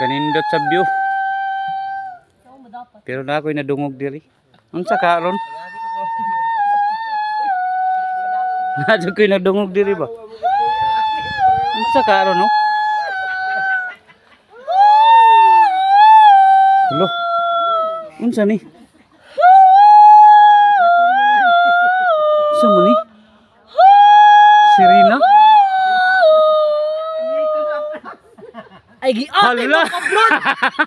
Kanindot sa view. Pero na ako'y nadungog diri. Unsa karon? Nadyo ko'y nadungog diri ba? Unsa karon no? Hello. Unsa ni? Unsa mo ni? Sirina? Ay, giate mo ka, Brad!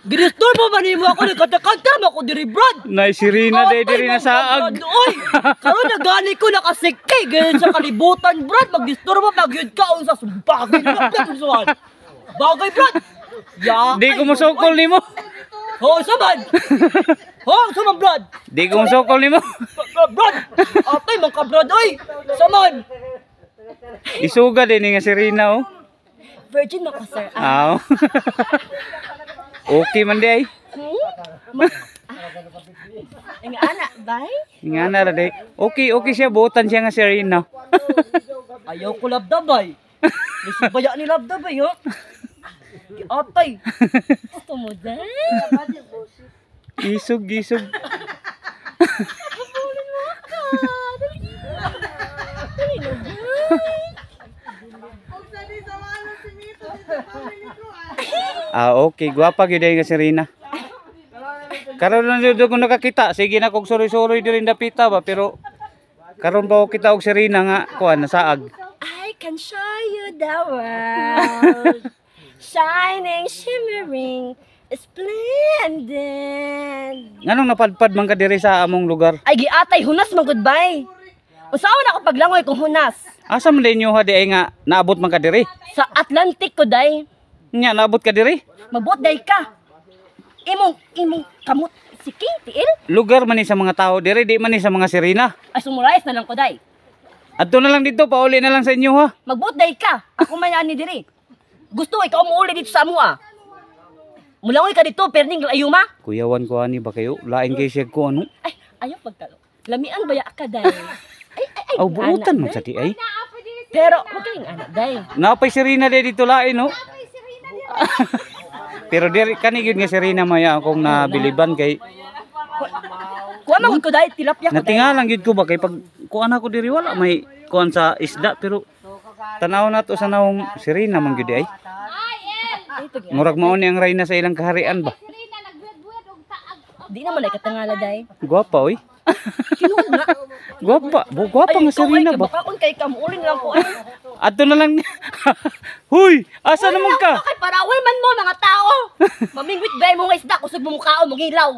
Ginistor mo ba mo ako nagkata-kata mo ako diri, Brad! Nay Sirina diri na saag. Oy! Karon nagani ko nakasikay ganyan sa kalibutan, Brad! Magdistor mo pagyud ka unsa bagay na unsuan. Bagay, Brad! Ya. Di ko musukol nimo. Ho, saman! Ho, saman, Brad! Di ko musukol nimo. Brad! Atay, mga ka-Brad, oy! Saman! Isuga din nga Sirina oh. Virgin na ka, sir. Aw. Okay man di ay. Nga anak, bay? Nga na ra day. Okay siya buotan siya nga Sirina. Ayaw ko labda, bay. Nasibaya ni labda, bay, ho? Atay! Gusto mo, day? Gisog. Habulin mo ako! Dali na, bay! Okay. Gwapa gyud ay nga Sirina. Karon lang jud ko nakakita. Sige na kog suroy-suroy diri dapita ba pero karon pa ko kita og Sirina nga kuan nasaag. I can show you the world. Shining, shimmering, splendid. Nganong napadpad man ka diri sa among lugar? Ay, giatay, hunas man goodbye. Usaon ako paglangoy kung hunas. Asa man din ha di ay nga naabot man ka diri? Sa Atlantic ko, day. Nya naabot ka diri? Mabuot, day ka. Imong kamot, siki, tiil. Lugar man ni sa mga tao diri, di man ni sa mga Sirina. Ay, sumurize na lang ko, day. Adto na lang dito, pauli na lang sa inyo ha. Magbuot, day ka. Ako man ani diri. Gusto, ikaw muuli dito sa amua. Mulangoy ka dito, perning ayuma. Kuyawan ko ani ba kayo? Lain kay siya ko ano? Ay, ayaw pagkalo. Lamian baya ka, day. Ay. Aw buutan man sa di ay. Pero, magaling anak, day. Napay Sirina di dito lain no. Pero diri kani gyud nga Sirina maya akong nabiliban kay Kuha man ko, day. Tilapia ko, day. natingalan gyud ko ba kay pag kuan ako diri wala may kuan sa isda pero tanaw nato sa naong Sirina man gyud ay. Murag mao ni ang reyna sa ilang kaharian ba. Di naman ay katangala, day. Gwapa oy. Kinuha na. Gwapa nga Sirina ba. Bakaon kay kamuulin lang ko. Ay, Adto na lang. Huy, asa naman ka? bakit paraway man mo, mga tao? Mamingwit ba mo nga isda, kusog mo mukhaon, mong ilaw.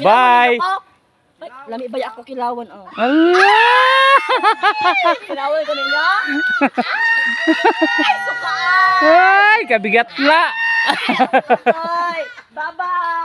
Bye. Ay, lami ba ako kilawan, oh. Allah! Kilawan ko ninyo? Ay, suka! Ay, kabigat la. Ay, bye-bye!